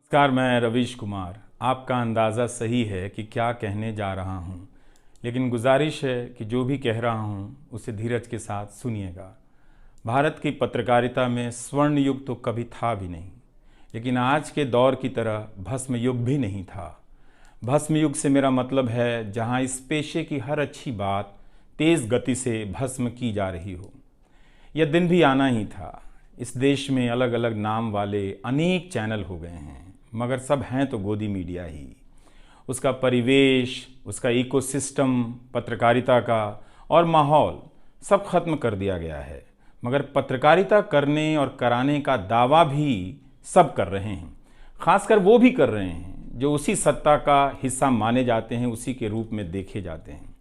नमस्कार, मैं रवीश कुमार। आपका अंदाज़ा सही है कि क्या कहने जा रहा हूँ, लेकिन गुजारिश है कि जो भी कह रहा हूँ उसे धीरज के साथ सुनिएगा। भारत की पत्रकारिता में स्वर्ण युग तो कभी था भी नहीं, लेकिन आज के दौर की तरह भस्म युग भी नहीं था। भस्म युग से मेरा मतलब है जहाँ इस पेशे की हर अच्छी बात तेज़ गति से भस्म की जा रही हो। यह दिन भी आना ही था। इस देश में अलग अलग नाम वाले अनेक चैनल हो गए हैं, मगर सब हैं तो गोदी मीडिया ही। उसका परिवेश, उसका इकोसिस्टम, पत्रकारिता का और माहौल सब खत्म कर दिया गया है। मगर पत्रकारिता करने और कराने का दावा भी सब कर रहे हैं। खासकर वो भी कर रहे हैं जो उसी सत्ता का हिस्सा माने जाते हैं, उसी के रूप में देखे जाते हैं,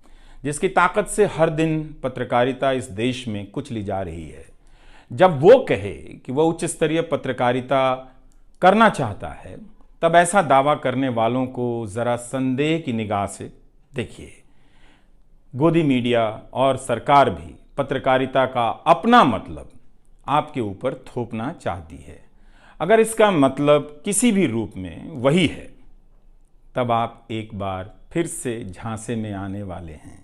जिसकी ताकत से हर दिन पत्रकारिता इस देश में कुचली जा रही है। जब वो कहे कि वह उच्च स्तरीय पत्रकारिता करना चाहता है, तब ऐसा दावा करने वालों को ज़रा संदेह की निगाह से देखिए। गोदी मीडिया और सरकार भी पत्रकारिता का अपना मतलब आपके ऊपर थोपना चाहती है। अगर इसका मतलब किसी भी रूप में वही है, तब आप एक बार फिर से झांसे में आने वाले हैं।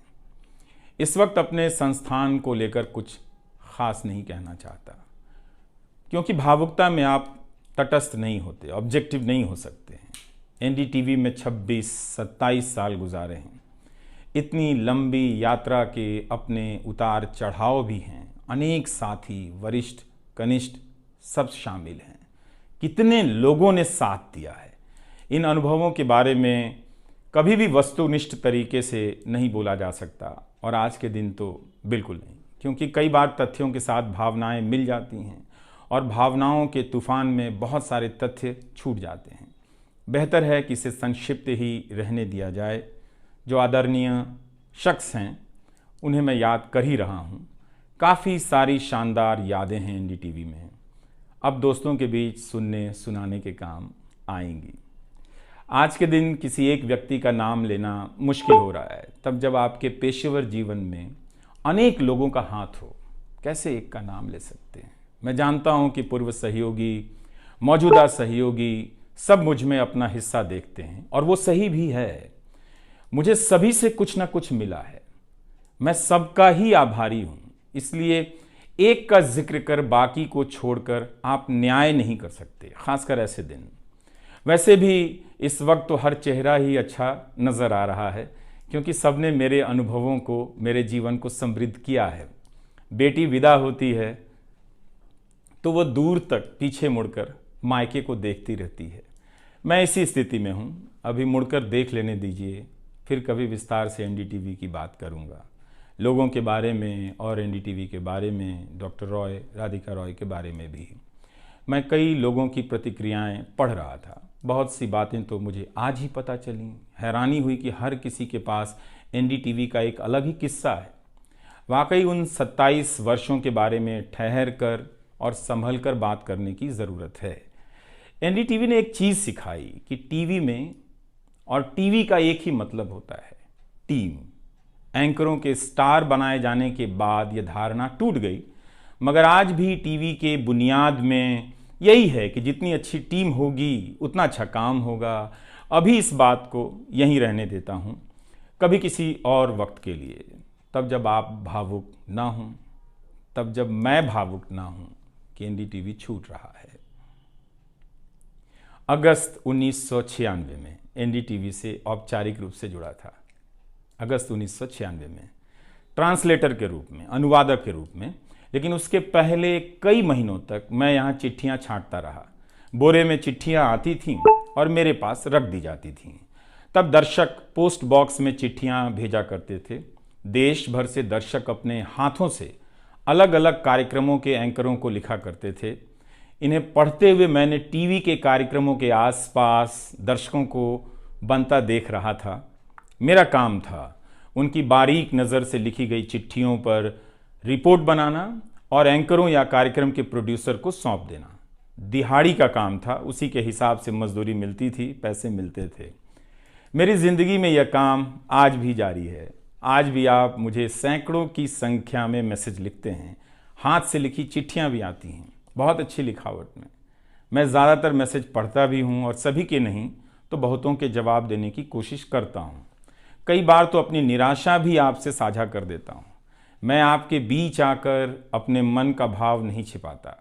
इस वक्त अपने संस्थान को लेकर कुछ खास नहीं कहना चाहता, क्योंकि भावुकता में आप तटस्थ नहीं होते, ऑब्जेक्टिव नहीं हो सकते हैं। एनडीटीवी में 26-27 साल गुजारे हैं। इतनी लंबी यात्रा के अपने उतार चढ़ाव भी हैं। अनेक साथी, वरिष्ठ, कनिष्ठ सब शामिल हैं। कितने लोगों ने साथ दिया है। इन अनुभवों के बारे में कभी भी वस्तुनिष्ठ तरीके से नहीं बोला जा सकता, और आज के दिन तो बिल्कुल नहीं, क्योंकि कई बार तथ्यों के साथ भावनाएं मिल जाती हैं और भावनाओं के तूफान में बहुत सारे तथ्य छूट जाते हैं। बेहतर है कि इसे संक्षिप्त ही रहने दिया जाए। जो आदरणीय शख्स हैं उन्हें मैं याद कर ही रहा हूँ। काफ़ी सारी शानदार यादें हैं एनडीटीवी में, अब दोस्तों के बीच सुनने सुनाने के काम आएंगी। आज के दिन किसी एक व्यक्ति का नाम लेना मुश्किल हो रहा है, तब जब आपके पेशेवर जीवन में अनेक लोगों का हाथ हो। कैसे एक का नाम ले सकते हैं। मैं जानता हूं कि पूर्व सहयोगी, मौजूदा सहयोगी सब मुझ में अपना हिस्सा देखते हैं, और वो सही भी है। मुझे सभी से कुछ ना कुछ मिला है। मैं सबका ही आभारी हूं। इसलिए एक का जिक्र कर बाकी को छोड़कर आप न्याय नहीं कर सकते, खासकर ऐसे दिन। वैसे भी इस वक्त तो हर चेहरा ही अच्छा नज़र आ रहा है, क्योंकि सबने मेरे अनुभवों को, मेरे जीवन को समृद्ध किया है। बेटी विदा होती है तो वो दूर तक पीछे मुड़कर मायके को देखती रहती है। मैं इसी स्थिति में हूँ। अभी मुड़कर देख लेने दीजिए, फिर कभी विस्तार से एनडीटीवी की बात करूँगा, लोगों के बारे में और एनडीटीवी के बारे में, डॉक्टर रॉय, राधिका रॉय के बारे में भी। मैं कई लोगों की प्रतिक्रियाएं पढ़ रहा था। बहुत सी बातें तो मुझे आज ही पता चली। हैरानी हुई कि हर किसी के पास एनडीटीवी का एक अलग ही किस्सा है। वाकई उन 27 वर्षों के बारे में ठहर कर और संभल कर बात करने की ज़रूरत है। एनडीटीवी ने एक चीज़ सिखाई कि टीवी में और टीवी का एक ही मतलब होता है, टीम। एंकरों के स्टार बनाए जाने के बाद यह धारणा टूट गई, मगर आज भी टीवी के बुनियाद में यही है कि जितनी अच्छी टीम होगी उतना अच्छा काम होगा। अभी इस बात को यहीं रहने देता हूँ, कभी किसी और वक्त के लिए, तब जब आप भावुक ना हों, तब जब मैं भावुक ना हूँ कि एनडीटीवी छूट रहा है। अगस्त 1996 में एनडीटीवी से औपचारिक रूप से जुड़ा था। अगस्त 1996 में ट्रांसलेटर के रूप में, अनुवादक के रूप में। लेकिन उसके पहले कई महीनों तक मैं यहाँ चिट्ठियाँ छांटता रहा। बोरे में चिट्ठियाँ आती थीं और मेरे पास रख दी जाती थीं। तब दर्शक पोस्ट बॉक्स में चिट्ठियाँ भेजा करते थे। देश भर से दर्शक अपने हाथों से अलग अलग कार्यक्रमों के एंकरों को लिखा करते थे। इन्हें पढ़ते हुए मैंने टीवी के कार्यक्रमों के आसपास दर्शकों को बनता देख रहा था। मेरा काम था उनकी बारीक नज़र से लिखी गई चिट्ठियों पर रिपोर्ट बनाना और एंकरों या कार्यक्रम के प्रोड्यूसर को सौंप देना। दिहाड़ी का काम था, उसी के हिसाब से मजदूरी मिलती थी, पैसे मिलते थे। मेरी ज़िंदगी में यह काम आज भी जारी है। आज भी आप मुझे सैकड़ों की संख्या में मैसेज लिखते हैं, हाथ से लिखी चिट्ठियां भी आती हैं, बहुत अच्छी लिखावट में। मैं ज़्यादातर मैसेज पढ़ता भी हूँ और सभी के नहीं तो बहुतों के जवाब देने की कोशिश करता हूँ। कई बार तो अपनी निराशा भी आपसे साझा कर देता हूँ। मैं आपके बीच आकर अपने मन का भाव नहीं छिपाता,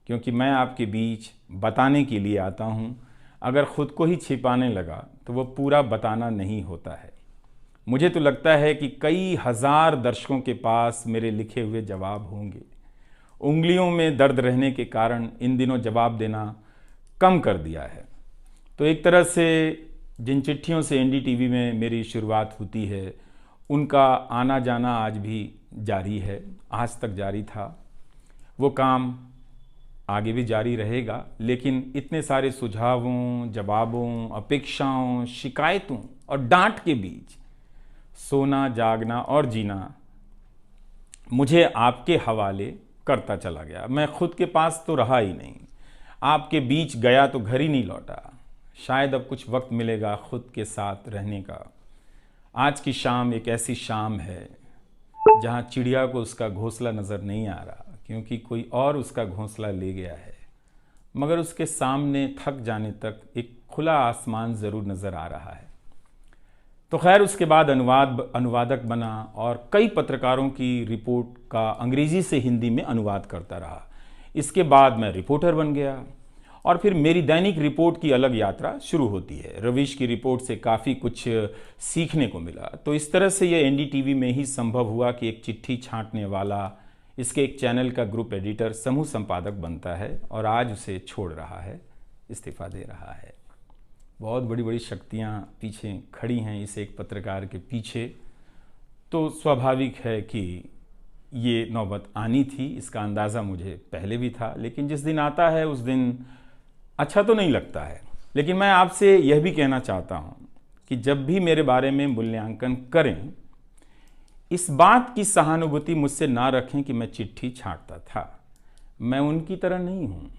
क्योंकि मैं आपके बीच बताने के लिए आता हूँ। अगर खुद को ही छिपाने लगा तो वो पूरा बताना नहीं होता है। मुझे तो लगता है कि कई हजार दर्शकों के पास मेरे लिखे हुए जवाब होंगे। उंगलियों में दर्द रहने के कारण इन दिनों जवाब देना कम कर दिया है। तो एक तरह से जिन चिट्ठियों से एनडीटीवी में मेरी शुरुआत होती है, उनका आना जाना आज भी जारी है, आज तक जारी था। वो काम आगे भी जारी रहेगा, लेकिन इतने सारे सुझावों, जवाबों, अपेक्षाओं, शिकायतों और डांट के बीच सोना, जागना और जीना मुझे आपके हवाले करता चला गया। मैं खुद के पास तो रहा ही नहीं, आपके बीच गया तो घर ही नहीं लौटा। शायद अब कुछ वक्त मिलेगा खुद के साथ रहने का। आज की शाम एक ऐसी शाम है जहां चिड़िया को उसका घोंसला नज़र नहीं आ रहा, क्योंकि कोई और उसका घोंसला ले गया है, मगर उसके सामने थक जाने तक एक खुला आसमान ज़रूर नज़र आ रहा है। तो खैर, उसके बाद अनुवादक बना और कई पत्रकारों की रिपोर्ट का अंग्रेज़ी से हिंदी में अनुवाद करता रहा। इसके बाद मैं रिपोर्टर बन गया और फिर मेरी दैनिक रिपोर्ट की अलग यात्रा शुरू होती है। रवीश की रिपोर्ट से काफ़ी कुछ सीखने को मिला। तो इस तरह से ये एनडीटीवी में ही संभव हुआ कि एक चिट्ठी छांटने वाला इसके एक चैनल का ग्रुप एडिटर समूह संपादक बनता है और आज उसे छोड़ रहा है, इस्तीफा दे रहा है। बहुत बड़ी बड़ी शक्तियाँ पीछे खड़ी हैं इस एक पत्रकार के पीछे। तो स्वाभाविक है कि ये नौबत आनी थी, इसका अंदाज़ा मुझे पहले भी था, लेकिन जिस दिन आता है उस दिन अच्छा तो नहीं लगता है। लेकिन मैं आपसे यह भी कहना चाहता हूँ कि जब भी मेरे बारे में मूल्यांकन करें, इस बात की सहानुभूति मुझसे ना रखें कि मैं चिट्ठी छांटता था। मैं उनकी तरह नहीं हूँ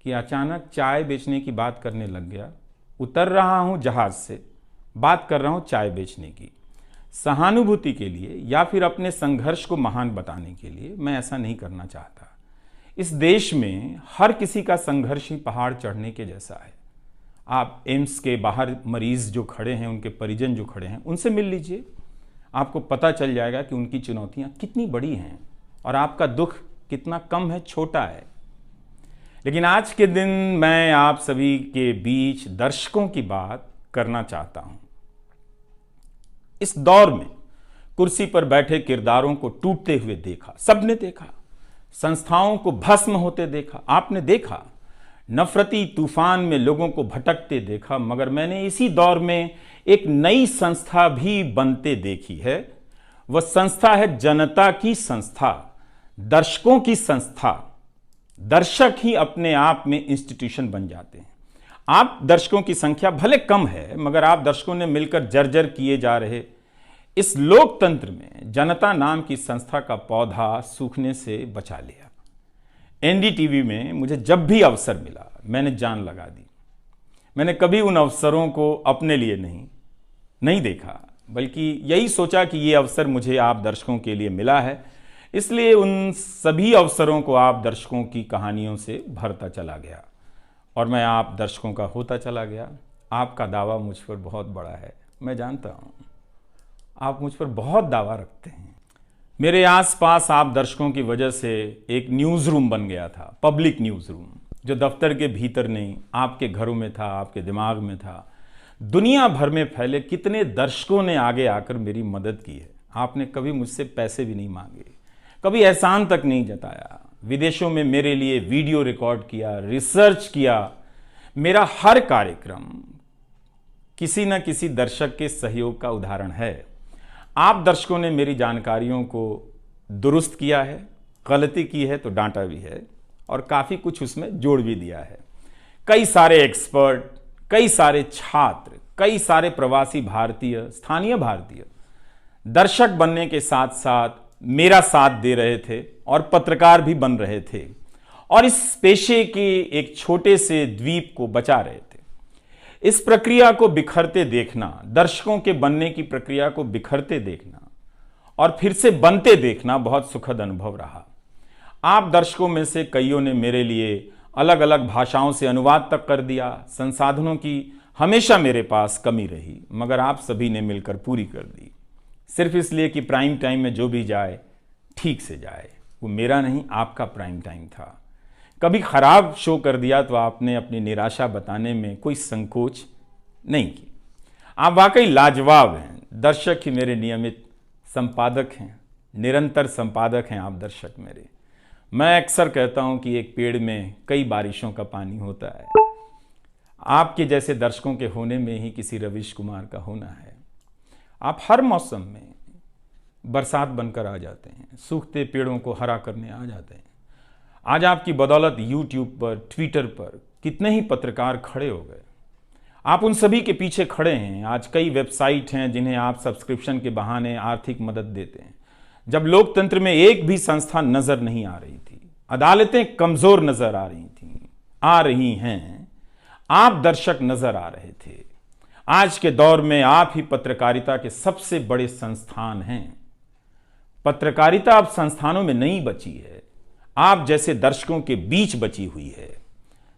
कि अचानक चाय बेचने की बात करने लग गया। उतर रहा हूँ जहाज़ से, बात कर रहा हूँ चाय बेचने की। सहानुभूति के लिए या फिर अपने संघर्ष को महान बताने के लिए मैं ऐसा नहीं करना चाहता। इस देश में हर किसी का संघर्ष ही पहाड़ चढ़ने के जैसा है। आप एम्स के बाहर मरीज जो खड़े हैं, उनके परिजन जो खड़े हैं, उनसे मिल लीजिए। आपको पता चल जाएगा कि उनकी चुनौतियां कितनी बड़ी हैं और आपका दुख कितना कम है, छोटा है। लेकिन आज के दिन मैं आप सभी के बीच दर्शकों की बात करना चाहता हूं। इस दौर में कुर्सी पर बैठे किरदारों को टूटते हुए देखा, सबने देखा। संस्थाओं को भस्म होते देखा, आपने देखा। नफरती तूफान में लोगों को भटकते देखा, मगर मैंने इसी दौर में एक नई संस्था भी बनते देखी है। वह संस्था है जनता की संस्था, दर्शकों की संस्था। दर्शक ही अपने आप में इंस्टीट्यूशन बन जाते हैं। आप दर्शकों की संख्या भले कम है, मगर आप दर्शकों ने मिलकर जर्जर किए जा रहे इस लोकतंत्र में जनता नाम की संस्था का पौधा सूखने से बचा लिया। एनडीटीवी में मुझे जब भी अवसर मिला मैंने जान लगा दी। मैंने कभी उन अवसरों को अपने लिए नहीं देखा, बल्कि यही सोचा कि ये अवसर मुझे आप दर्शकों के लिए मिला है, इसलिए उन सभी अवसरों को आप दर्शकों की कहानियों से भरता चला गया और मैं आप दर्शकों का होता चला गया। आपका दावा मुझ पर बहुत बड़ा है, मैं जानता हूँ। आप मुझ पर बहुत दावा रखते हैं। मेरे आसपास आप दर्शकों की वजह से एक न्यूज़ रूम बन गया था, पब्लिक न्यूज़ रूम, जो दफ्तर के भीतर नहीं, आपके घरों में था, आपके दिमाग में था। दुनिया भर में फैले कितने दर्शकों ने आगे आकर मेरी मदद की है। आपने कभी मुझसे पैसे भी नहीं मांगे, कभी एहसान तक नहीं जताया। विदेशों में मेरे लिए वीडियो रिकॉर्ड किया, रिसर्च किया। मेरा हर कार्यक्रम किसी न किसी दर्शक के सहयोग का उदाहरण है। आप दर्शकों ने मेरी जानकारियों को दुरुस्त किया है, गलती की है तो डांटा भी है और काफ़ी कुछ उसमें जोड़ भी दिया है। कई सारे एक्सपर्ट, कई सारे छात्र, कई सारे प्रवासी भारतीय, स्थानीय भारतीय दर्शक बनने के साथ साथ मेरा साथ दे रहे थे और पत्रकार भी बन रहे थे और इस पेशे के एक छोटे से द्वीप को बचा रहे थे। इस प्रक्रिया को बिखरते देखना, दर्शकों के बनने की प्रक्रिया को बिखरते देखना और फिर से बनते देखना बहुत सुखद अनुभव रहा। आप दर्शकों में से कईयों ने मेरे लिए अलग अलग भाषाओं से अनुवाद तक कर दिया। संसाधनों की हमेशा मेरे पास कमी रही, मगर आप सभी ने मिलकर पूरी कर दी, सिर्फ इसलिए कि प्राइम टाइम में जो भी जाए ठीक से जाए। वो मेरा नहीं, आपका प्राइम टाइम था। कभी खराब शो कर दिया तो आपने अपनी निराशा बताने में कोई संकोच नहीं की। आप वाकई लाजवाब हैं। दर्शक ही मेरे नियमित संपादक हैं, निरंतर संपादक हैं आप दर्शक मेरे। मैं अक्सर कहता हूं कि एक पेड़ में कई बारिशों का पानी होता है। आपके जैसे दर्शकों के होने में ही किसी रवीश कुमार का होना है। आप हर मौसम में बरसात बनकर आ जाते हैं, सूखते पेड़ों को हरा करने आ जाते हैं। आज आपकी बदौलत यूट्यूब पर, ट्विटर पर कितने ही पत्रकार खड़े हो गए। आप उन सभी के पीछे खड़े हैं। आज कई वेबसाइट हैं जिन्हें आप सब्सक्रिप्शन के बहाने आर्थिक मदद देते हैं। जब लोकतंत्र में एक भी संस्था नजर नहीं आ रही थी, अदालतें कमजोर नजर आ रही थी, आ रही हैं, आप दर्शक नजर आ रहे थे। आज के दौर में आप ही पत्रकारिता के सबसे बड़े संस्थान हैं। पत्रकारिता अब संस्थानों में नहीं बची है, आप जैसे दर्शकों के बीच बची हुई है,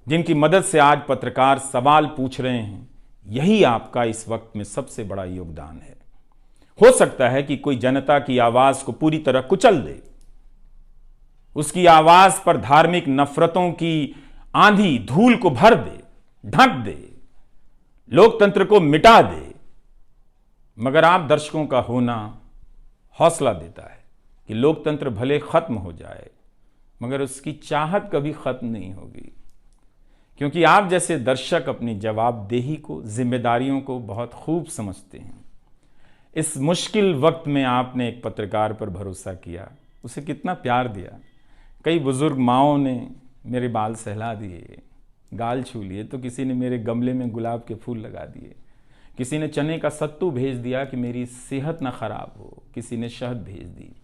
जिनकी मदद से आज पत्रकार सवाल पूछ रहे हैं। यही आपका इस वक्त में सबसे बड़ा योगदान है। हो सकता है कि कोई जनता की आवाज को पूरी तरह कुचल दे, उसकी आवाज पर धार्मिक नफरतों की आंधी धूल को भर दे, ढक दे, लोकतंत्र को मिटा दे, मगर आप दर्शकों का होना हौसला देता है कि लोकतंत्र भले खत्म हो जाए, मगर उसकी चाहत कभी खत्म नहीं होगी, क्योंकि आप जैसे दर्शक अपनी जवाबदेही को, जिम्मेदारियों को बहुत खूब समझते हैं। इस मुश्किल वक्त में आपने एक पत्रकार पर भरोसा किया, उसे कितना प्यार दिया। कई बुजुर्ग माँओं ने मेरे बाल सहला दिए, गाल छू लिए, तो किसी ने मेरे गमले में गुलाब के फूल लगा दिए, किसी ने चने का सत्तू भेज दिया कि मेरी सेहत ना खराब हो, किसी ने शहद भेज दी,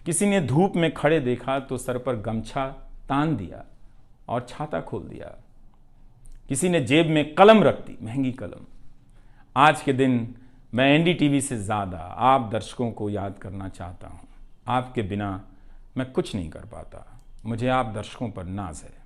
किसी ने धूप में खड़े देखा तो सर पर गमछा तान दिया और छाता खोल दिया, किसी ने जेब में कलम रख दी, महंगी कलम। आज के दिन मैं एनडीटीवी से ज़्यादा आप दर्शकों को याद करना चाहता हूँ। आपके बिना मैं कुछ नहीं कर पाता। मुझे आप दर्शकों पर नाज है।